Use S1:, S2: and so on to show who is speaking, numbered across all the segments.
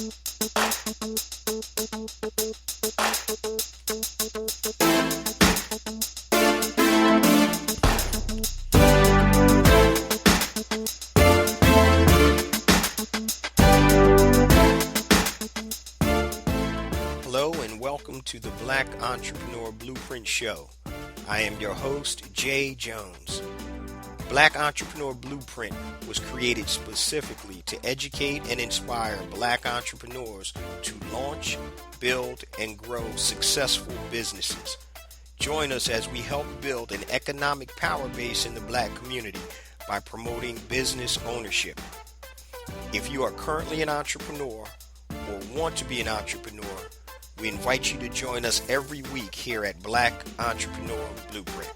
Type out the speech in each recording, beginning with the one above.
S1: Hello and welcome to the Black Entrepreneur Blueprint Show. I am your host, Jay Jones. Black Entrepreneur Blueprint was created specifically to educate and inspire Black entrepreneurs to launch, build, and grow successful businesses. Join us as we help build an economic power base in the Black community by promoting business ownership. If you are currently an entrepreneur or want to be an entrepreneur, we invite you to join us every week here at Black Entrepreneur Blueprint.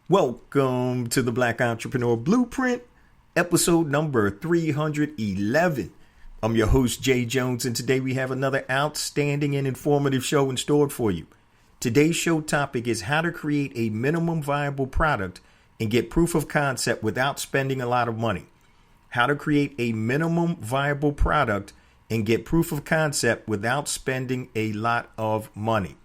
S2: Welcome to the Black Entrepreneur Blueprint, episode number 311. I'm your host, Jay Jones, and today we have another outstanding and informative show in store for you. Today's show topic is how to create a minimum viable product and get proof of concept without spending a lot of money. How to create a minimum viable product and get proof of concept without spending a lot of money.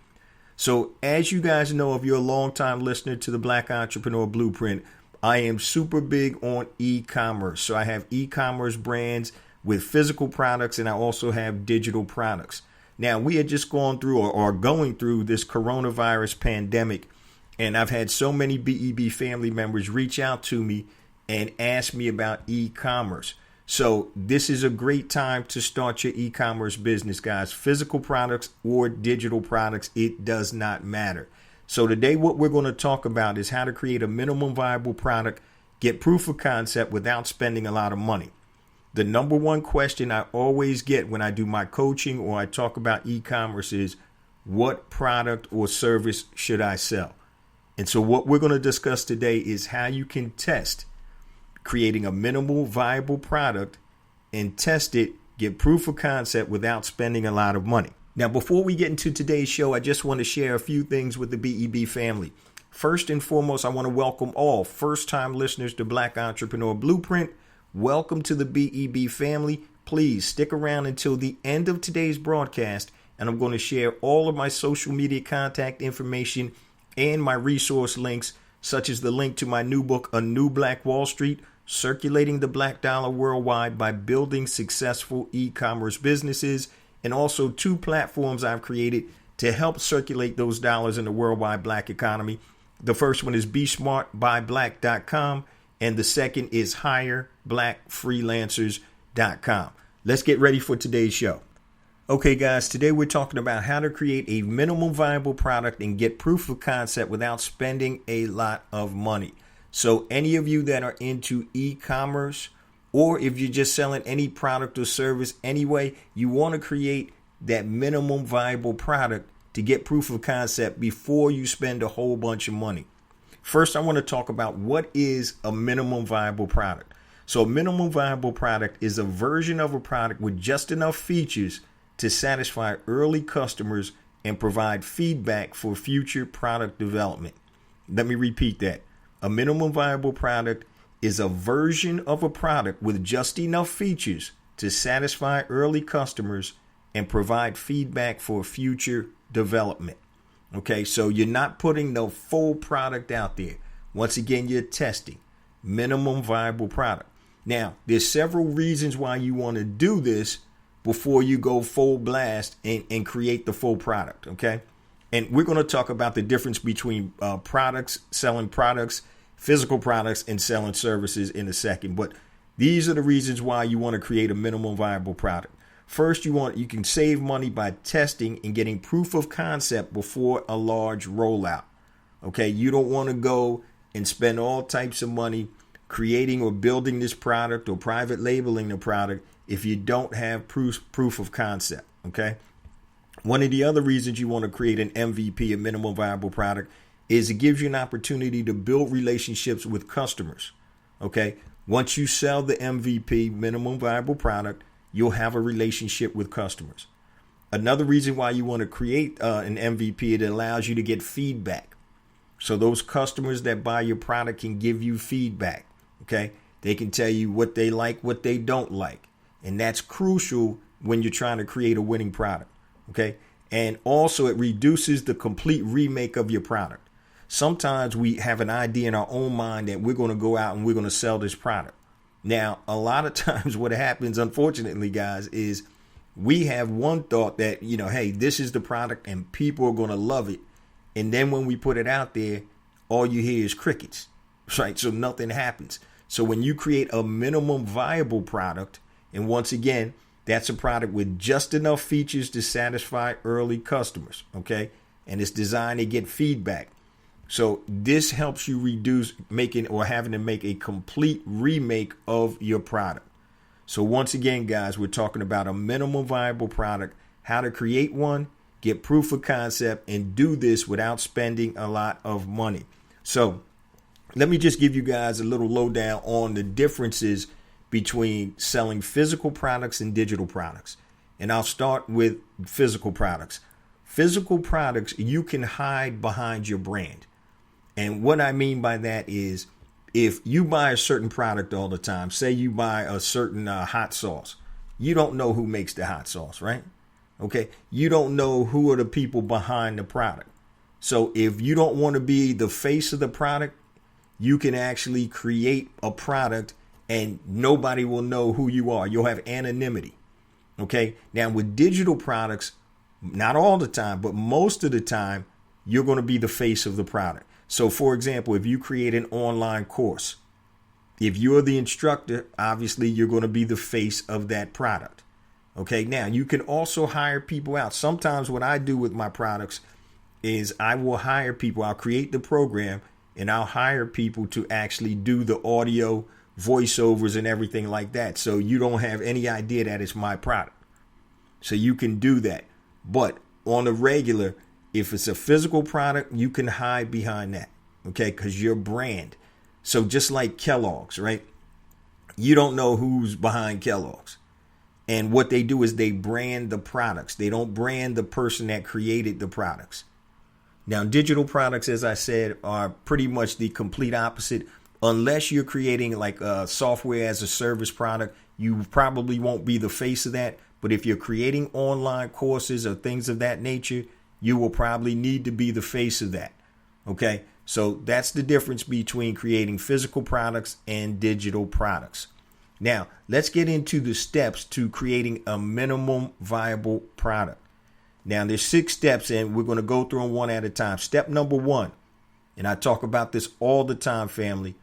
S2: So as you guys know, if you're a longtime listener to the Black Entrepreneur Blueprint, I am super big on e-commerce. So I have e-commerce brands with physical products, and I also have digital products. Now, we had just gone through or are going through this coronavirus pandemic, and I've had so many BEB family members reach out to me and ask me about e-commerce. So this is a great time to start your e-commerce business, guys. Physical products or digital products, it does not matter. So today what we're going to talk about is how to create a minimum viable product, get proof of concept without spending a lot of money. The number one question I always get when I do my coaching or I talk about e-commerce is, what product or service should I sell? And so what we're going to discuss today is how you can test creating a minimal viable product and test it, get proof of concept without spending a lot of money. Now, before we get into today's show, I just want to share a few things with the BEB family. First and foremost, I want to welcome all first-time listeners to Black Entrepreneur Blueprint. Welcome to the BEB family. Please stick around until the end of today's broadcast, and I'm going to share all of my social media contact information and my resource links, such as the link to my new book, A New Black Wall Street, Circulating the Black Dollar Worldwide by Building Successful E-Commerce Businesses, and also 2 platforms I've created to help circulate those dollars in the worldwide Black economy. The first one is BeSmartByBlack.com, and the second is HireBlackFreelancers.com. Let's get ready for today's show. Okay, guys, today we're talking about how to create a minimum viable product and get proof of concept without spending a lot of money. So any of you that are into e-commerce, or if you're just selling any product or service anyway, you want to create that minimum viable product to get proof of concept before you spend a whole bunch of money. First, I want to talk about what is a minimum viable product. So a minimum viable product is a version of a product with just enough features to satisfy early customers and provide feedback for future product development. Let me repeat that. A minimum viable product is a version of a product with just enough features to satisfy early customers and provide feedback for future development. Okay, so you're not putting the full product out there. Once again, you're testing. Minimum viable product. Now, there's several reasons why you want to do this before you go full blast and create the full product, okay? And we're going to talk about the difference between products, selling products, physical products, and selling services in a second. But these are the reasons why you want to create a minimum viable product. First, you can save money by testing and getting proof of concept before a large rollout. Okay, you don't want to go and spend all types of money creating or building this product or private labeling the product if you don't have proof of concept. Okay. One of the other reasons you want to create an MVP, a minimum viable product, is it gives you an opportunity to build relationships with customers. Okay. Once you sell the MVP, minimum viable product, you'll have a relationship with customers. Another reason why you want to create an MVP, it allows you to get feedback. So those customers that buy your product can give you feedback. Okay. They can tell you what they like, what they don't like. And that's crucial when you're trying to create a winning product. Okay. And also it reduces the complete remake of your product. Sometimes we have an idea in our own mind that we're going to go out and we're going to sell this product. Now, a lot of times what happens, unfortunately, guys, is we have one thought that, hey, this is the product and people are going to love it. And then when we put it out there, all you hear is crickets, right? So nothing happens. So when you create a minimum viable product, and once again, that's a product with just enough features to satisfy early customers, okay? And it's designed to get feedback. So this helps you reduce having to make a complete remake of your product. So once again, guys, we're talking about a minimum viable product, how to create one, get proof of concept, and do this without spending a lot of money. So let me just give you guys a little lowdown on the differences between selling physical products and digital products. And I'll start with physical products. Physical products, you can hide behind your brand. And what I mean by that is if you buy a certain product all the time, say you buy a certain hot sauce, you don't know who makes the hot sauce, right? Okay. You don't know who are the people behind the product. So if you don't want to be the face of the product, you can actually create a product and nobody will know who you are. You'll have anonymity. Okay. Now with digital products, not all the time, but most of the time, you're going to be the face of the product. So for example, if you create an online course, if you're the instructor, obviously you're going to be the face of that product. Okay. Now you can also hire people out. Sometimes what I do with my products is I will hire people. I'll create the program and I'll hire people to actually do the audio, voiceovers and everything like that. So you don't have any idea that it's my product. So you can do that. But on a regular, if it's a physical product, you can hide behind that. Okay. Because your brand. So just like Kellogg's, right? You don't know who's behind Kellogg's. And what they do is they brand the products. They don't brand the person that created the products. Now, digital products, as I said, are pretty much the complete opposite. Unless you're creating like a software as a service product, you probably won't be the face of that. But if you're creating online courses or things of that nature, you will probably need to be the face of that. Okay, so that's the difference between creating physical products and digital products. Now, let's get into the steps to creating a minimum viable product. Now, there's 6 steps and we're going to go through them one at a time. Step number 1, and I talk about this all the time, family.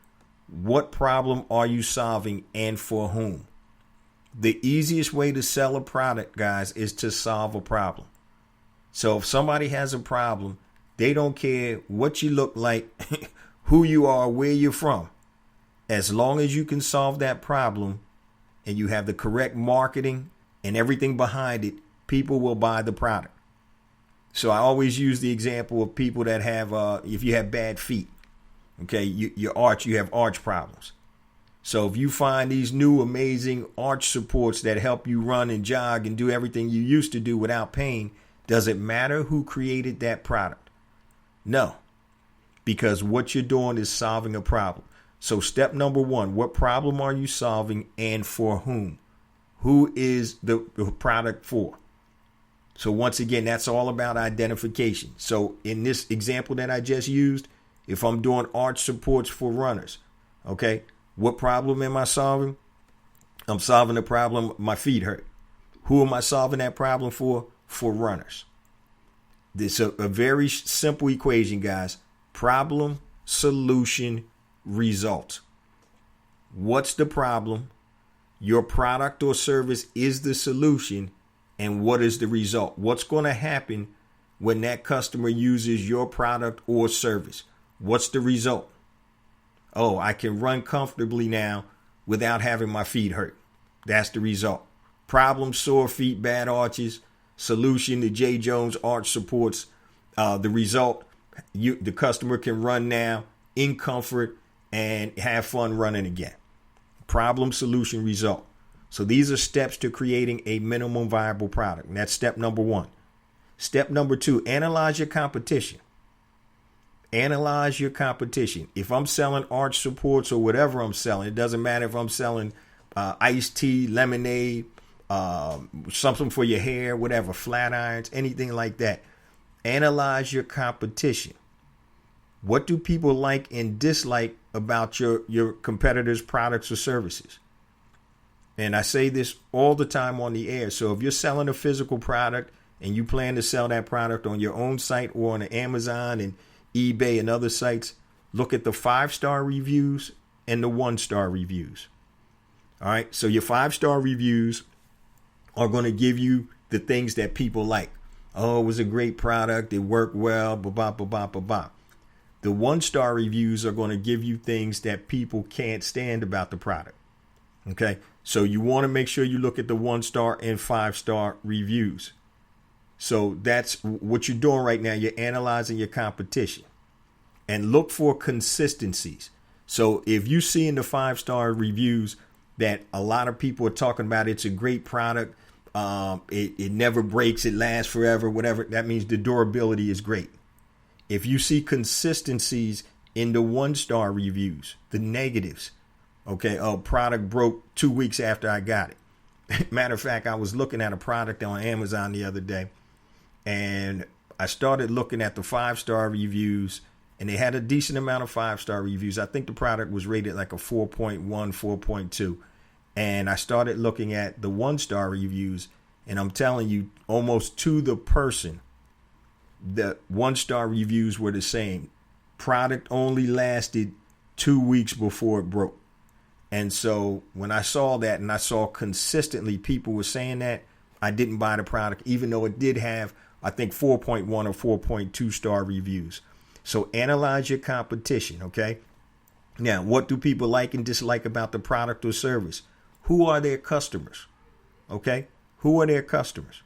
S2: What problem are you solving and for whom? The easiest way to sell a product, guys, is to solve a problem. So if somebody has a problem, they don't care what you look like, who you are, where you're from. As long as you can solve that problem and you have the correct marketing and everything behind it, people will buy the product. So I always use the example of people that have, if you have bad feet, okay, you have arch problems. So if you find these new amazing arch supports that help you run and jog and do everything you used to do without pain, does it matter who created that product? No, because what you're doing is solving a problem. So step number 1, what problem are you solving and for whom? Who is the product for? So once again, that's all about identification. So in this example that I just used, if I'm doing arch supports for runners, okay, what problem am I solving? I'm solving the problem my feet hurt. Who am I solving that problem for? For runners. This is a very simple equation, guys. Problem, solution, result. What's the problem? Your product or service is the solution. And what is the result? What's going to happen when that customer uses your product or service? What's the result? Oh, I can run comfortably now without having my feet hurt. That's the result. Problem, sore feet, bad arches. Solution, the J. Jones arch supports. The result, the customer can run now in comfort and have fun running again. Problem, solution, result. So these are steps to creating a minimum viable product. And that's step number 1. Step number 2, analyze your competition. Analyze your competition. If I'm selling arch supports or whatever I'm selling, it doesn't matter if I'm selling iced tea, lemonade, something for your hair, whatever, flat irons, anything like that. Analyze your competition. What do people like and dislike about your competitors' products or services? And I say this all the time on the air. So if you're selling a physical product and you plan to sell that product on your own site or on Amazon and eBay and other sites, look at the 5-star reviews and the 1-star reviews. All right. So your 5-star reviews are going to give you the things that people like. Oh, it was a great product. It worked well. Blah, blah, blah, blah, blah. The 1-star reviews are going to give you things that people can't stand about the product. Okay. So you want to make sure you look at the 1-star and 5-star reviews. So that's what you're doing right now. You're analyzing your competition and look for consistencies. So if you see in the 5-star reviews that a lot of people are talking about, it's a great product. It never breaks. It lasts forever, whatever. That means the durability is great. If you see consistencies in the 1-star reviews, the negatives, okay, product broke 2 weeks after I got it. Matter of fact, I was looking at a product on Amazon the other day, and I started looking at the 5-star reviews, and they had a decent amount of 5-star reviews. I think the product was rated like a 4.1, 4.2. And I started looking at the 1-star reviews, and I'm telling you, almost to the person, the 1-star reviews were the same. Product only lasted 2 weeks before it broke. And so when I saw that and I saw consistently people were saying that, I didn't buy the product, even though it did have, I think, 4.1 or 4.2 star reviews. So analyze your competition, okay? Now, what do people like and dislike about the product or service? Who are their customers? Okay? Who are their customers?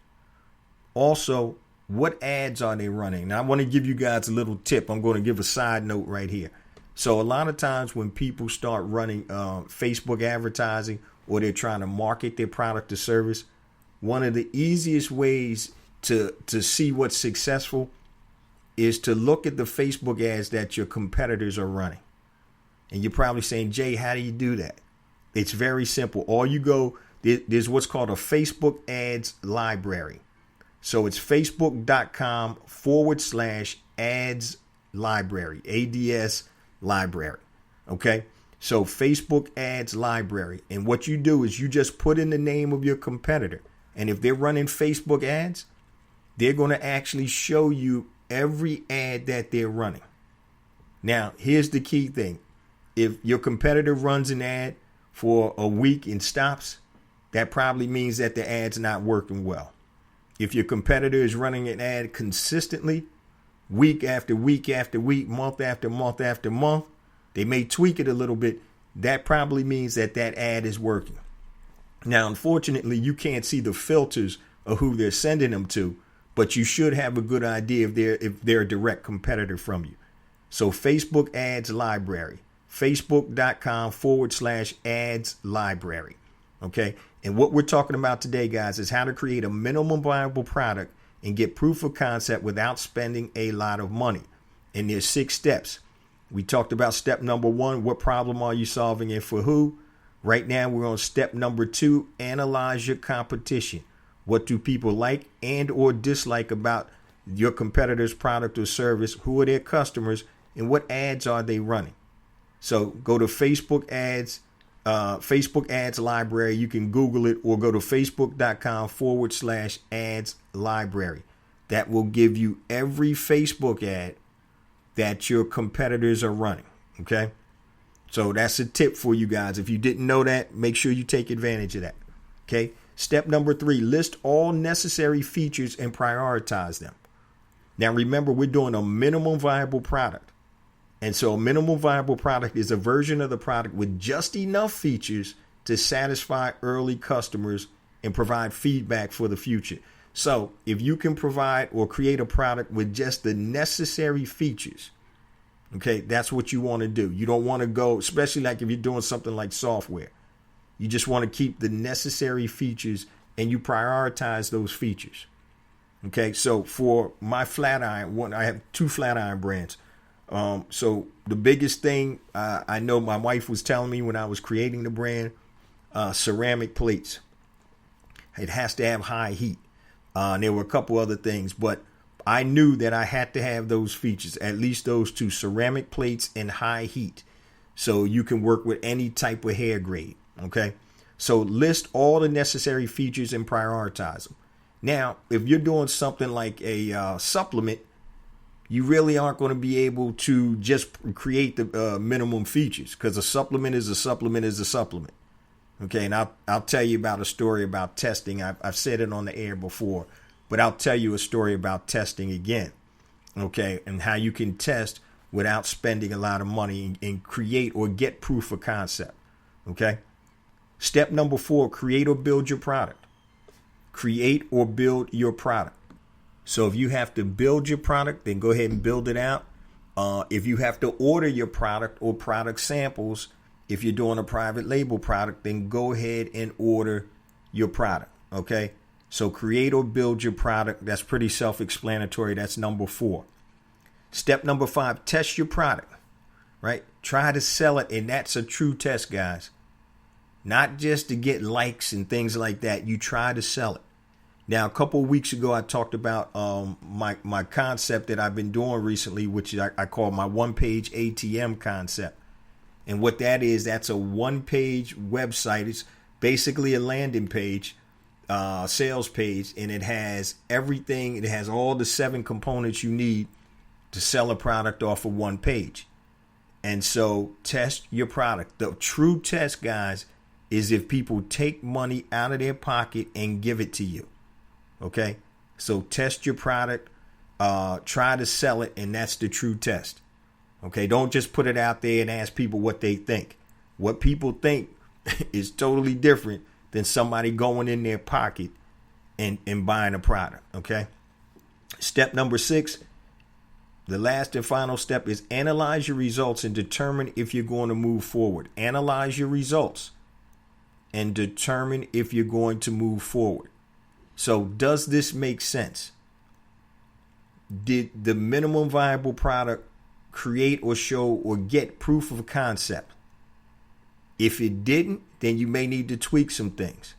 S2: Also, what ads are they running? Now, I want to give you guys a little tip. I'm going to give a side note right here. So a lot of times when people start running Facebook advertising or they're trying to market their product or service, one of the easiest ways to see what's successful is to look at the Facebook ads that your competitors are running. And you're probably saying, Jay, how do you do that? It's very simple. All you go, there's what's called a Facebook ads library. So it's facebook.com/ads library, ADS library. Okay. So Facebook ads library. And what you do is you just put in the name of your competitor. And if they're running Facebook ads, they're going to actually show you every ad that they're running. Now, here's the key thing. If your competitor runs an ad for a week and stops, that probably means that the ad's not working well. If your competitor is running an ad consistently, week after week after week, month after month after month, they may tweak it a little bit. That probably means that that ad is working. Now, unfortunately, you can't see the filters of who they're sending them to, but you should have a good idea if they're a direct competitor from you. So Facebook ads library, facebook.com/ads library. Okay. And what we're talking about today, guys, is how to create a minimum viable product and get proof of concept without spending a lot of money. And there's 6 steps. We talked about step number 1. What problem are you solving and for who? Right now, we're on step number 2. Analyze your competition. What do people like and or dislike about your competitor's product or service? Who are their customers and what ads are they running? So go to Facebook ads library. You can Google it or go to facebook.com/ads library. That will give you every Facebook ad that your competitors are running. Okay. So that's a tip for you guys. If you didn't know that, make sure you take advantage of that. Okay. Step number 3, list all necessary features and prioritize them. Now, remember, we're doing a minimum viable product. And so a minimum viable product is a version of the product with just enough features to satisfy early customers and provide feedback for the future. So if you can provide or create a product with just the necessary features, okay, that's what you want to do. You don't want to go, especially like if you're doing something like software. You just want to keep the necessary features and you prioritize those features. Okay, so for my flat iron, I have 2 flat iron brands. So the biggest thing I know my wife was telling me when I was creating the brand, ceramic plates. It has to have high heat. There were a couple other things, but I knew that I had to have those features, at least those two, ceramic plates and high heat. So you can work with any type of hair grade. Okay. So list all the necessary features and prioritize them. Now, if you're doing something like a supplement, you really aren't going to be able to just create the minimum features, because a supplement is a supplement is a supplement. Okay, and I'll tell you about a story about testing. I've said it on the air before, but I'll tell you a story about testing again. Okay, and how you can test without spending a lot of money and create or get proof of concept. Okay, step number 4, create or build your product. Create or build your product. So if you have to build your product, then go ahead and build it out. If you have to order your product or product samples, if you're doing a private label product, then go ahead and order your product. Okay. So create or build your product. That's pretty self-explanatory. That's number 4. Step number 5, test your product, right? Try to sell it. And that's a true test, guys. Not just to get likes and things like that. You try to sell it. Now, a couple of weeks ago, I talked about my concept that I've been doing recently, which I call my one-page ATM concept. And what that is, that's a one-page website. It's basically a landing page, sales page, and it has everything. It has all the 7 components you need to sell a product off of one page. And so test your product. The true test, guys, is if people take money out of their pocket and give it to you. Okay, so test your product, try to sell it, and that's the true test. Okay, don't just put it out there and ask people what they think. What people think is totally different than somebody going in their pocket and buying a product. Okay, step number 6, the last and final step, is analyze your results and determine if you're going to move forward. Analyze your results and determine if you're going to move forward. So does this make sense? Did the minimum viable product create or show or get proof of concept? If it didn't, then you may need to tweak some things.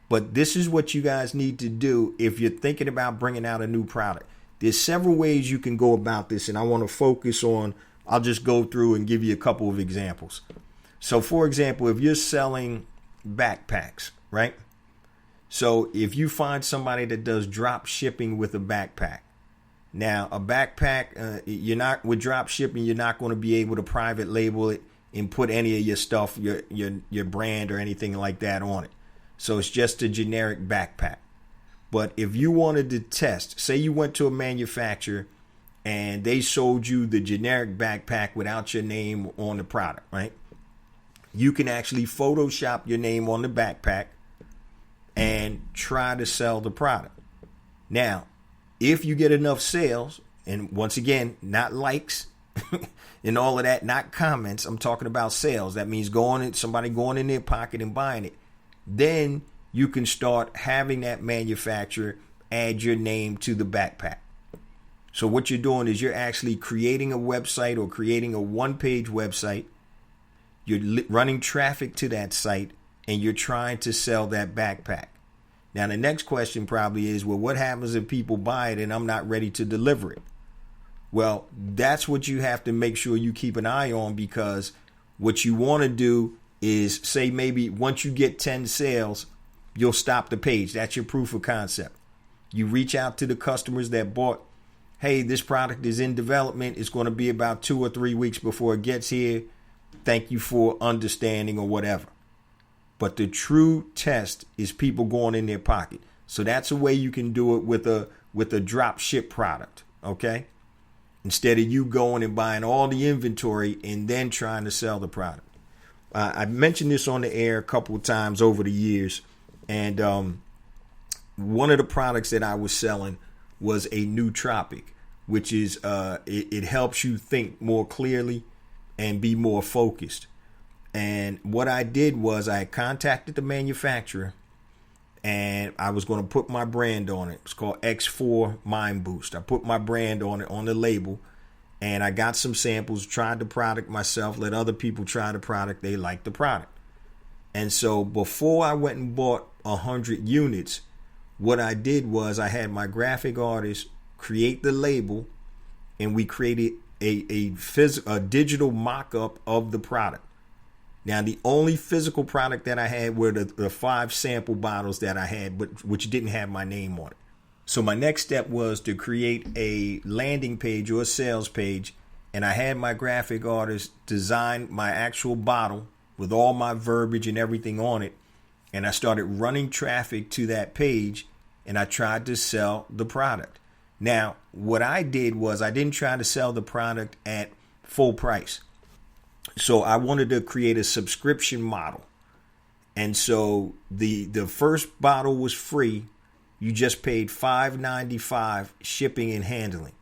S2: But this is what you guys need to do if you're thinking about bringing out a new product. There's several ways you can go about this, and I want to focus on, I'll just go through and give you a couple of examples. So for example, if you're selling backpacks, right? So if you find somebody that does drop shipping with a backpack, now a backpack, you're not with drop shipping, you're not going to be able to private label it and put any of your stuff, your brand or anything like that on it. So it's just a generic backpack. But if you wanted to test, say you went to a manufacturer and they sold you the generic backpack without your name on the product, right? You can actually Photoshop your name on the backpack and try to sell the product. Now, if you get enough sales, and once again, not likes and all of that, not comments, I'm talking about sales. That means somebody going in their pocket and buying it. Then you can start having that manufacturer add your name to the backpack. So what you're doing is you're actually creating a website or creating a one-page website. You're running traffic to that site, and you're trying to sell that backpack. Now, the next question probably is, well, what happens if people buy it and I'm not ready to deliver it? Well, that's what you have to make sure you keep an eye on, because what you want to do is say maybe once you get 10 sales, you'll stop the page. That's your proof of concept. You reach out to the customers that bought, hey, this product is in development. It's going to be about 2 or 3 weeks before it gets here. Thank you for understanding or whatever. But the true test is people going in their pocket. So that's a way you can do it with a drop ship product. Okay. Instead of you going and buying all the inventory and then trying to sell the product. I mentioned this on the air a couple of times over the years. And one of the products that I was selling was a nootropic, which is it helps you think more clearly and be more focused. And what I did was I contacted the manufacturer and I was going to put my brand on it. It's called X4 Mind Boost. I put my brand on it on the label, And I got some samples, tried the product myself, let other people try the product. They liked the product. And so before I went and bought 100 units, what I did was I had my graphic artist create the label, and we created a digital mock-up of the product. Now, the only physical product that I had were the 5 sample bottles that I had, but which didn't have my name on it. So my next step was to create a landing page or a sales page, and I had my graphic artist design my actual bottle with all my verbiage and everything on it, and I started running traffic to that page, and I tried to sell the product. Now, what I did was I didn't try to sell the product at full price. So I wanted to create a subscription model. And so the first bottle was free. You just paid $5.95 shipping and handling.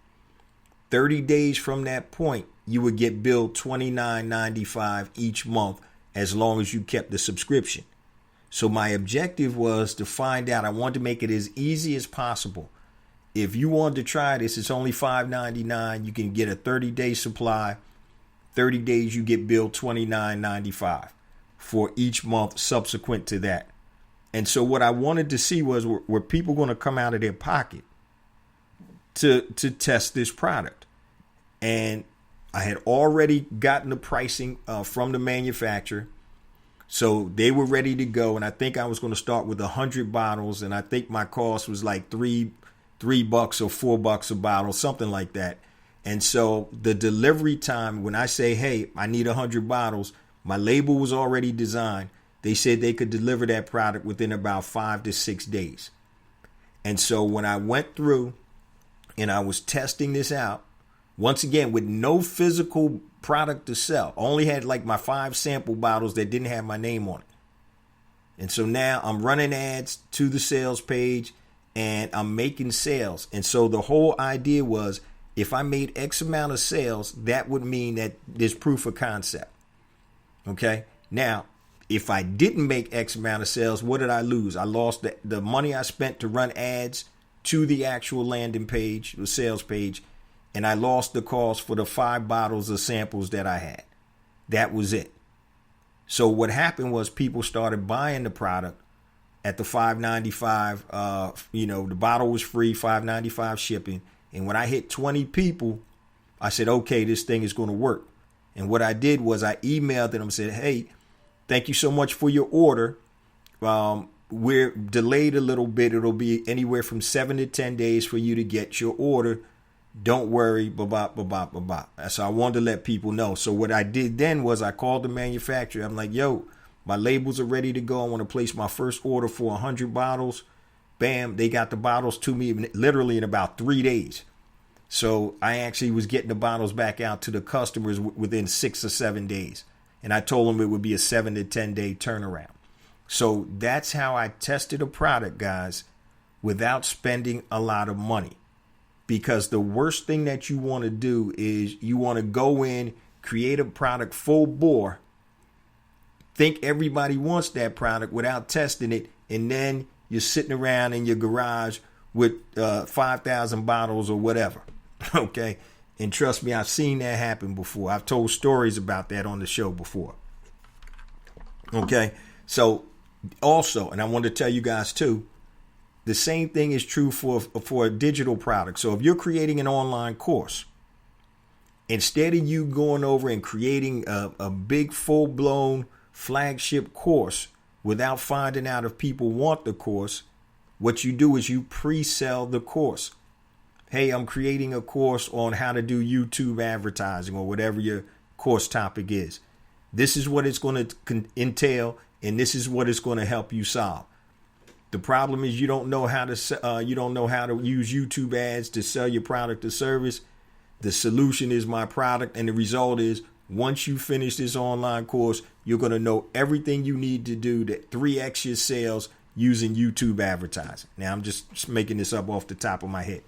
S2: 30 days from that point, you would get billed $29.95 each month as long as you kept the subscription. So my objective was to find out, I wanted to make it as easy as possible. If you wanted to try this, it's only $5.99. You can get a 30-day supply. 30 days, you get billed $29.95 for each month subsequent to that. And so what I wanted to see was, were people going to come out of their pocket to test this product? And I had already gotten the pricing from the manufacturer. So they were ready to go. And I think I was going to start with 100 bottles. And I think my cost was like $3 or $4 a bottle, something like that. And so the delivery time, when I say, hey, I need 100 bottles, my label was already designed. They said they could deliver that product within about 5 to 6 days. And so when I went through and I was testing this out, once again, with no physical product to sell, I only had like my 5 sample bottles that didn't have my name on it. And so now I'm running ads to the sales page and I'm making sales. And so the whole idea was, if I made X amount of sales, that would mean that there's proof of concept. Okay. Now, if I didn't make X amount of sales, what did I lose? I lost the money I spent to run ads to the actual landing page, the sales page, and I lost the cost for the 5 bottles of samples that I had. That was it. So what happened was people started buying the product at the $5.95. The bottle was free, $5.95 shipping. And when I hit 20 people, I said, okay, this thing is going to work. And what I did was I emailed them and said, hey, thank you so much for your order. We're delayed a little bit. It'll be anywhere from 7 to 10 days for you to get your order. Don't worry, blah. So I wanted to let people know. So what I did then was I called the manufacturer. I'm like, yo, my labels are ready to go. I want to place my first order for 100 bottles. Bam, they got the bottles to me literally in about 3 days. So I actually was getting the bottles back out to the customers within 6 or 7 days. And I told them it would be a 7 to 10 day turnaround. So that's how I tested a product, guys, without spending a lot of money. Because the worst thing that you want to do is you want to go in, create a product full bore, think everybody wants that product without testing it, and then you're sitting around in your garage with 5,000 bottles or whatever. Okay. And trust me, I've seen that happen before. I've told stories about that on the show before. Okay. So also, and I want to tell you guys too, the same thing is true for a digital product. So if you're creating an online course, instead of you going over and creating a big full-blown flagship course without finding out if people want the course, what you do is you pre-sell the course. Hey, I'm creating a course on how to do YouTube advertising or whatever your course topic is. This is what it's going to entail, and this is what it's going to help you solve. The problem is you don't know how to use YouTube ads to sell your product or service. The solution is my product, and the result is once you finish this online course, you're going to know everything you need to do to 3x your sales using YouTube advertising. Now, I'm just making this up off the top of my head.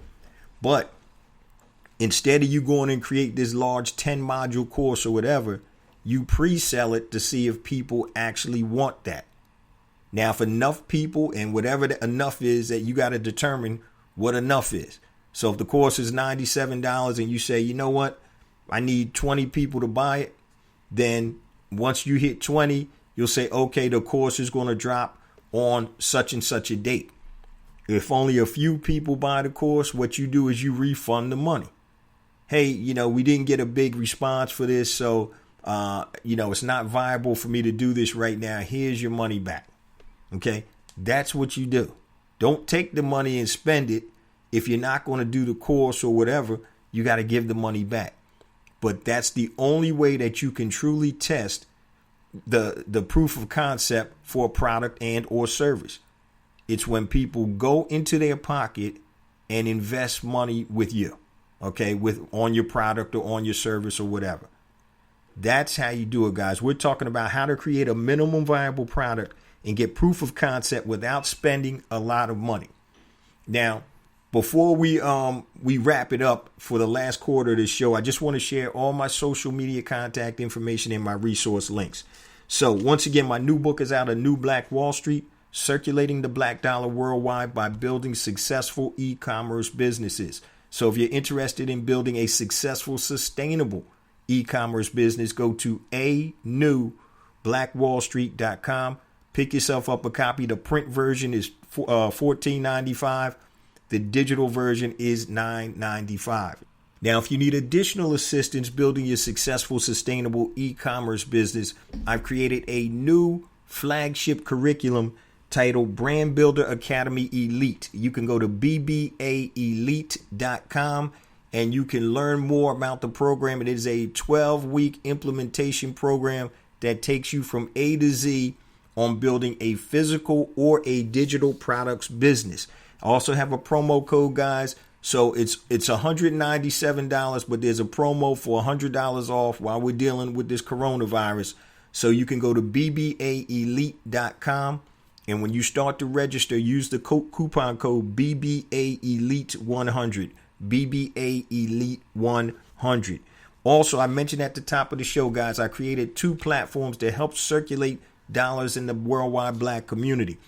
S2: But instead of you going and create this large 10 module course or whatever, you pre-sell it to see if people actually want that. Now, if enough people, and whatever the enough is, that you got to determine what enough is. So if the course is $97 and you say, you know what, I need 20 people to buy it. Then once you hit 20, you'll say, okay, the course is going to drop on such and such a date. If only a few people buy the course, what you do is you refund the money. Hey, we didn't get a big response for this, so, it's not viable for me to do this right now. Here's your money back. Okay, that's what you do. Don't take the money and spend it. If you're not going to do the course or whatever, you got to give the money back. But that's the only way that you can truly test the proof of concept for a product and or service. It's when people go into their pocket and invest money with you, okay, on your product or on your service or whatever. That's how you do it, guys. We're talking about how to create a minimum viable product and get proof of concept without spending a lot of money. Now, before we wrap it up for the last quarter of this show, I just want to share all my social media contact information and my resource links. So once again, my new book is out, A New Black Wall Street, Circulating the Black Dollar Worldwide by Building Successful E-Commerce Businesses. So if you're interested in building a successful, sustainable e-commerce business, go to anewblackwallstreet.com. Pick yourself up a copy. The print version is $14.95. The digital version is $9.95. Now, if you need additional assistance building your successful, sustainable e-commerce business, I've created a new flagship curriculum titled Brand Builder Academy Elite. You can go to bbaelite.com and you can learn more about the program. It is a 12-week implementation program that takes you from A to Z on building a physical or a digital products business. I also have a promo code, guys. So it's $197, but there's a promo for $100 off while we're dealing with this coronavirus. So you can go to bbaelite.com. And when you start to register, use the coupon code BBAElite100. BBAElite100. Also, I mentioned at the top of the show, guys, I created 2 platforms to help circulate dollars in the worldwide black community.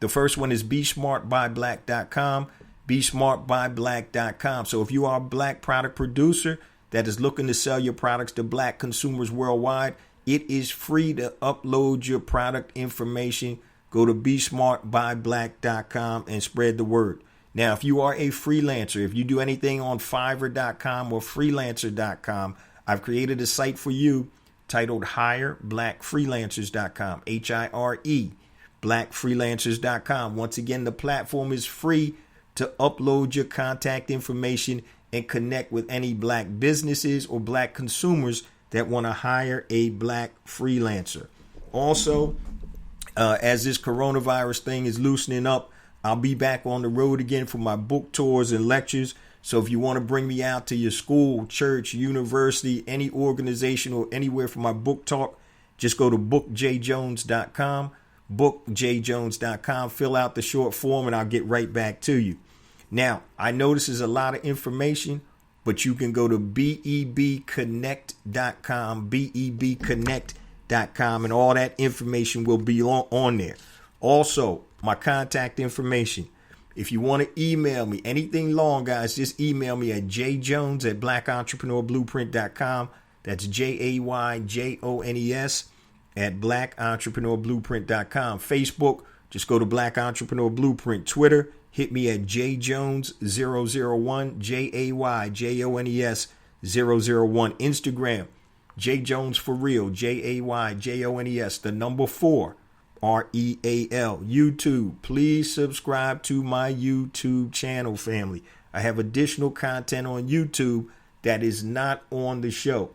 S2: The first one is BeSmartByBlack.com. BeSmartByBlack.com. So if you are a black product producer that is looking to sell your products to black consumers worldwide, it is free to upload your product information. Go to BeSmartByBlack.com and spread the word. Now, if you are a freelancer, if you do anything on Fiverr.com or Freelancer.com, I've created a site for you titled HireBlackFreelancers.com. HIRE, BlackFreelancers.com. Once again, the platform is free to upload your contact information and connect with any black businesses or black consumers that want to hire a black freelancer. Also, as this coronavirus thing is loosening up, I'll be back on the road again for my book tours and lectures. So if you want to bring me out to your school, church, university, any organization or anywhere for my book talk, just go to bookjjones.com, bookjjones.com, fill out the short form and I'll get right back to you. Now, I know this is a lot of information, but you can go to bebconnect.com, bebconnect.com, and all that information will be on there. Also, my contact information. If you want to email me anything long, guys, just email me at jjones@blackentrepreneurblueprint.com. That's JAYJONES at blackentrepreneurblueprint.com. Facebook, just go to Black Entrepreneur Blueprint. Twitter, hit me at jjones001, JAYJONES001. Instagram, jjones for real, JAYJONES, the number 4. REAL. YouTube, please subscribe to my YouTube channel, family. I have additional content on YouTube that is not on the show.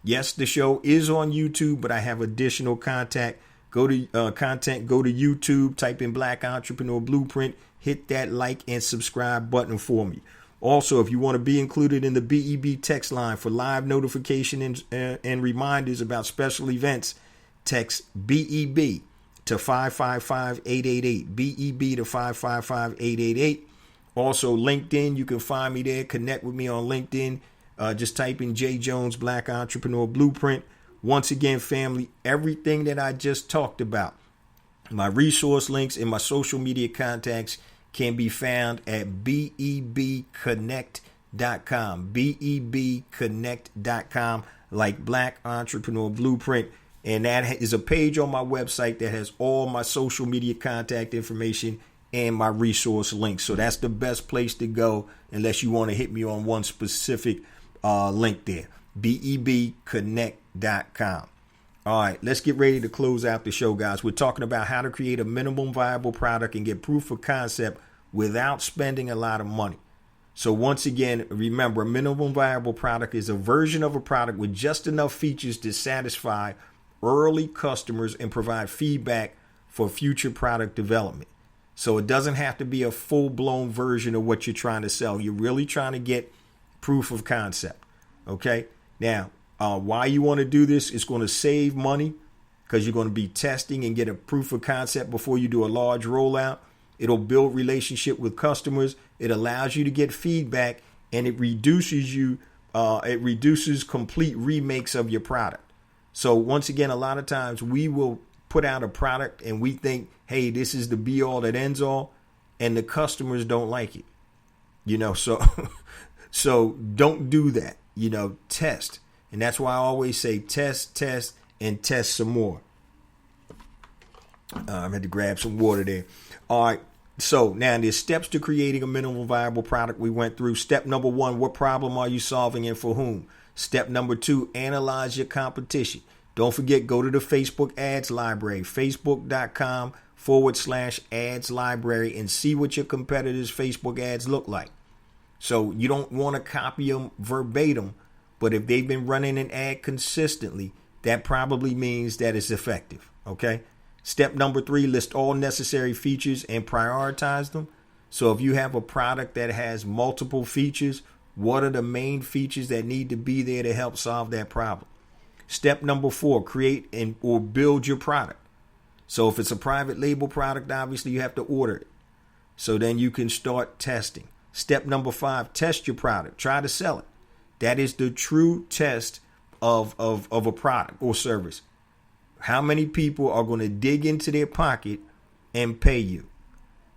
S2: Yes, the show is on YouTube, but I have additional content. Go to YouTube, type in Black Entrepreneur Blueprint, hit that like and subscribe button for me. Also, if you want to be included in the BEB text line for live notification and reminders about special events, text BEB to 555-888, BEB to 555-888. Also, LinkedIn, you can find me there. Connect with me on LinkedIn. Just type in J Jones Black Entrepreneur Blueprint. Once again, family, everything that I just talked about, my resource links and my social media contacts can be found at bebconnect.com. bebconnect.com, bebconnect.com, like Black Entrepreneur Blueprint. And that is a page on my website that has all my social media contact information and my resource links. So that's the best place to go unless you want to hit me on one specific link there, bebconnect.com. All right, let's get ready to close out the show, guys. We're talking about how to create a minimum viable product and get proof of concept without spending a lot of money. So once again, remember, a minimum viable product is a version of a product with just enough features to satisfy early customers and provide feedback for future product development. So it doesn't have to be a full-blown version of what you're trying to sell. You're really trying to get proof of concept. Okay? Now, why you want to do this is going to save money because you're going to be testing and get a proof of concept before you do a large rollout. It'll build relationship with customers. It allows you to get feedback, and it reduces complete remakes of your product. So once again, a lot of times we will put out a product and we think, hey, this is the be all that ends all, and the customers don't like it. So don't do that. Test. And that's why I always say test, and test some more. I had to grab some water there. All right. So now there's steps to creating a minimum viable product we went through. Step number 1, what problem are you solving and for whom? Step number 2, analyze your competition. Don't forget, go to the Facebook ads library, facebook.com/ads library, and see what your competitors' Facebook ads look like. So you don't want to copy them verbatim, but if they've been running an ad consistently, that probably means that it's effective. Okay. Step number 3, list all necessary features and prioritize them. So if you have a product that has multiple features, what are the main features that need to be there to help solve that problem? Step number 4, create or build your product. So if it's a private label product, obviously you have to order it. So then you can start testing. Step number 5, test your product. Try to sell it. That is the true test of a product or service. How many people are going to dig into their pocket and pay you?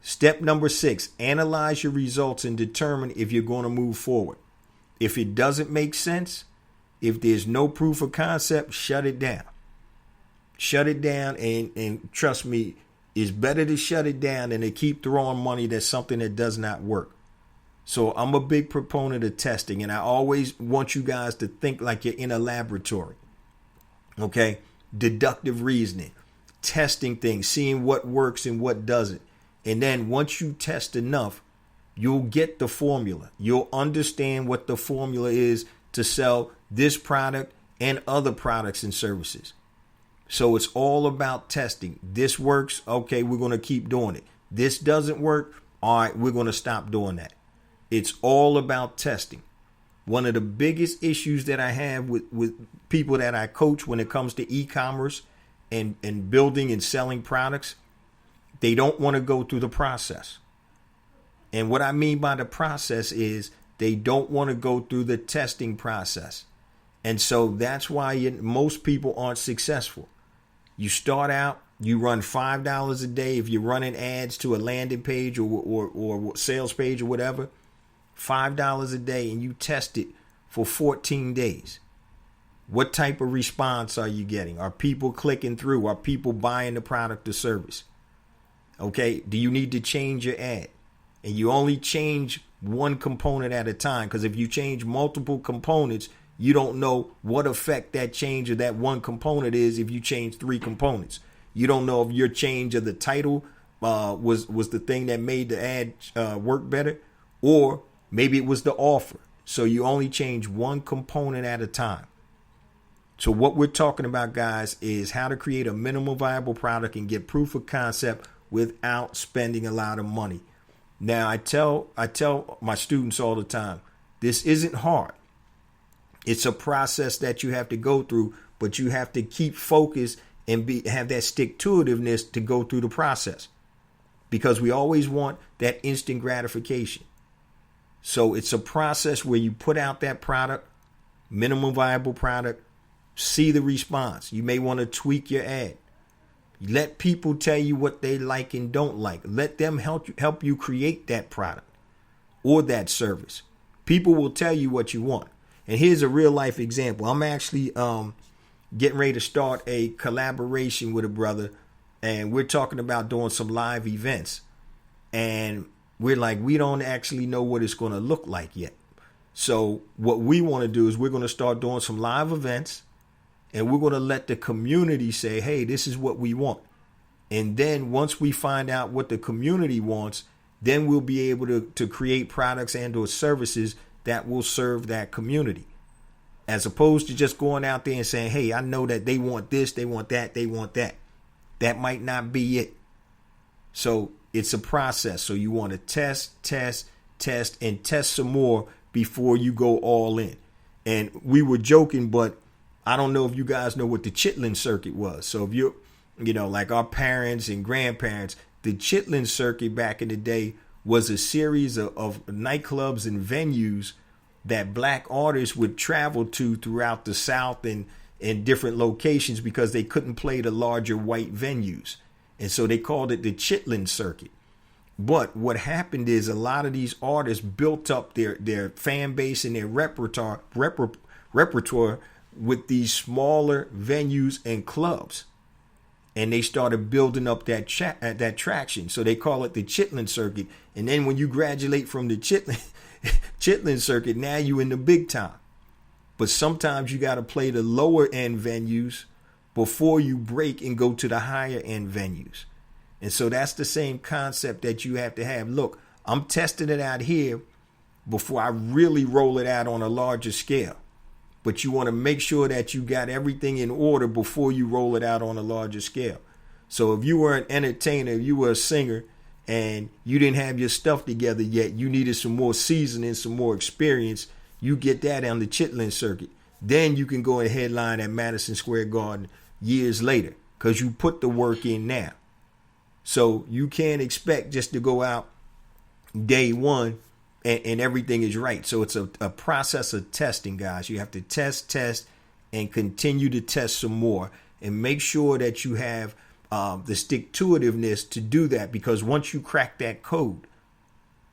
S2: Step number 6, analyze your results and determine if you're going to move forward. If it doesn't make sense, if there's no proof of concept, shut it down. Shut it down, and trust me, it's better to shut it down than to keep throwing money at something that does not work. So I'm a big proponent of testing, and I always want you guys to think like you're in a laboratory. Okay? Deductive reasoning, testing things, seeing what works and what doesn't. And then once you test enough, you'll get the formula. You'll understand what the formula is to sell this product and other products and services. So it's all about testing. This works. Okay, we're going to keep doing it. This doesn't work. All right, we're going to stop doing that. It's all about testing. One of the biggest issues that I have with people that I coach when it comes to e-commerce and building and selling products, they don't want to go through the process. And what I mean by the process is they don't want to go through the testing process. And so that's why most people aren't successful. You start out, you run $5 a day. If you're running ads to a landing page or sales page or whatever, $5 a day, and you test it for 14 days. What type of response are you getting? Are people clicking through? Are people buying the product or service? Okay. Do you need to change your ad? And you only change one component at a time, because if you change multiple components, you don't know what effect that change of that one component is. If you change 3 components, you don't know if your change of the title was the thing that made the ad work better, or maybe it was the offer. So you only change one component at a time. So what we're talking about, guys, is how to create a minimum viable product and get proof of concept without spending a lot of money. Now, I tell my students all the time, this isn't hard. It's a process that you have to go through, but you have to keep focused and have that stick-to-itiveness to go through the process, because we always want that instant gratification. So it's a process where you put out that product, minimum viable product, see the response. You may want to tweak your ad. Let people tell you what they like and don't like. Let them help you create that product or that service. People will tell you what you want. And here's a real life example. I'm actually getting ready to start a collaboration with a brother, and we're talking about doing some live events. And we're like, we don't actually know what it's going to look like yet. So what we want to do is we're going to start doing some live events, and we're going to let the community say, hey, this is what we want. And then once we find out what the community wants, then we'll be able to create products and or services that will serve that community. As opposed to just going out there and saying, hey, I know that they want this, they want that, they want that. That might not be it. So it's a process. So you want to test, and test some more before you go all in. And we were joking, but I don't know if you guys know what the Chitlin circuit was. So if you're, like our parents and grandparents, the Chitlin circuit back in the day was a series of nightclubs and venues that black artists would travel to throughout the South and in different locations because they couldn't play the larger white venues. And so they called it the Chitlin circuit. But what happened is a lot of these artists built up their fan base and their repertoire with these smaller venues and clubs. And they started building up that traction. So they call it the Chitlin circuit. And then when you graduate from the Chitlin circuit, now you in the big time. But sometimes you got to play the lower end venues before you break and go to the higher end venues. And so that's the same concept that you have to have. Look, I'm testing it out here before I really roll it out on a larger scale. But you want to make sure that you got everything in order before you roll it out on a larger scale. So if you were an entertainer, you were a singer, and you didn't have your stuff together yet, you needed some more seasoning, some more experience, you get that on the Chitlin circuit. Then you can go and headline at Madison Square Garden years later because you put the work in now. So you can't expect just to go out day one and everything is right. So it's a process of testing, guys. You have to test, and continue to test some more and make sure that you have the stick-to-itiveness to do that, because once you crack that code,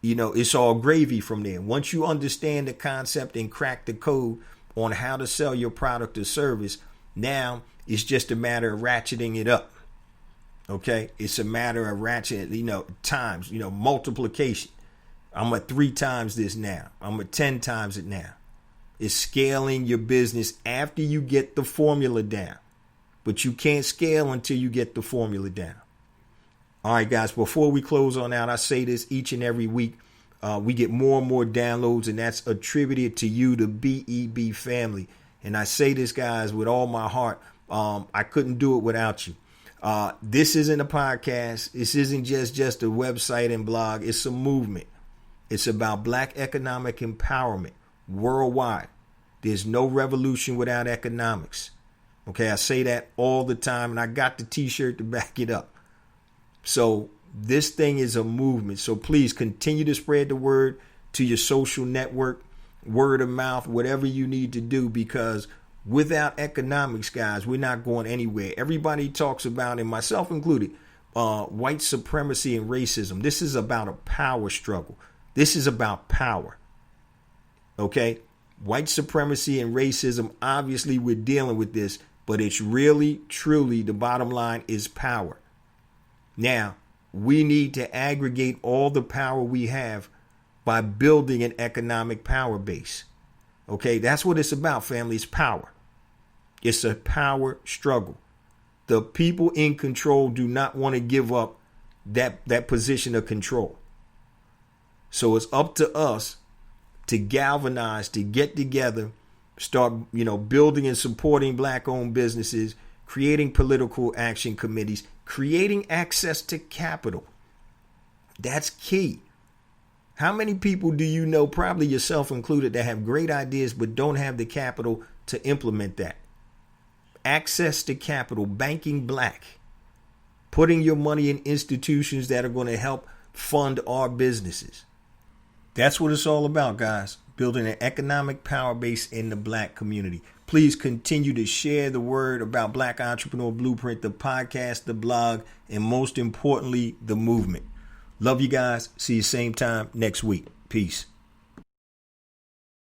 S2: it's all gravy from there. Once you understand the concept and crack the code on how to sell your product or service, now it's just a matter of ratcheting it up. Okay, it's a matter of ratcheting, times, multiplication. I'm at 3 times this now. I'm at 10 times it now. It's scaling your business after you get the formula down. But you can't scale until you get the formula down. All right, guys, before we close on out, I say this each and every week. We get more and more downloads, and that's attributed to you, the BEB family. And I say this, guys, with all my heart. I couldn't do it without you. This isn't a podcast. This isn't just a website and blog. It's a movement. It's about black economic empowerment worldwide. There's no revolution without economics. Okay, I say that all the time, and I got the t-shirt to back it up. So this thing is a movement. So please continue to spread the word to your social network, word of mouth, whatever you need to do, because without economics, guys, we're not going anywhere. Everybody talks about, and myself included, white supremacy and racism. This is about a power struggle. This is about power. Okay? White supremacy and racism, obviously we're dealing with this, but it's really, truly, the bottom line is power. Now, we need to aggregate all the power we have by building an economic power base. Okay? That's what it's about, family. It's power. It's a power struggle. The people in control do not want to give up that position of control. So it's up to us to galvanize, to get together, start, building and supporting black-owned businesses, creating political action committees, creating access to capital. That's key. How many people do you know, probably yourself included, that have great ideas but don't have the capital to implement that? Access to capital, banking black, putting your money in institutions that are going to help fund our businesses. That's what it's all about, guys. Building an economic power base in the black community. Please continue to share the word about Black Entrepreneur Blueprint, the podcast, the blog, and most importantly, the movement. Love you guys. See you same time next week. Peace.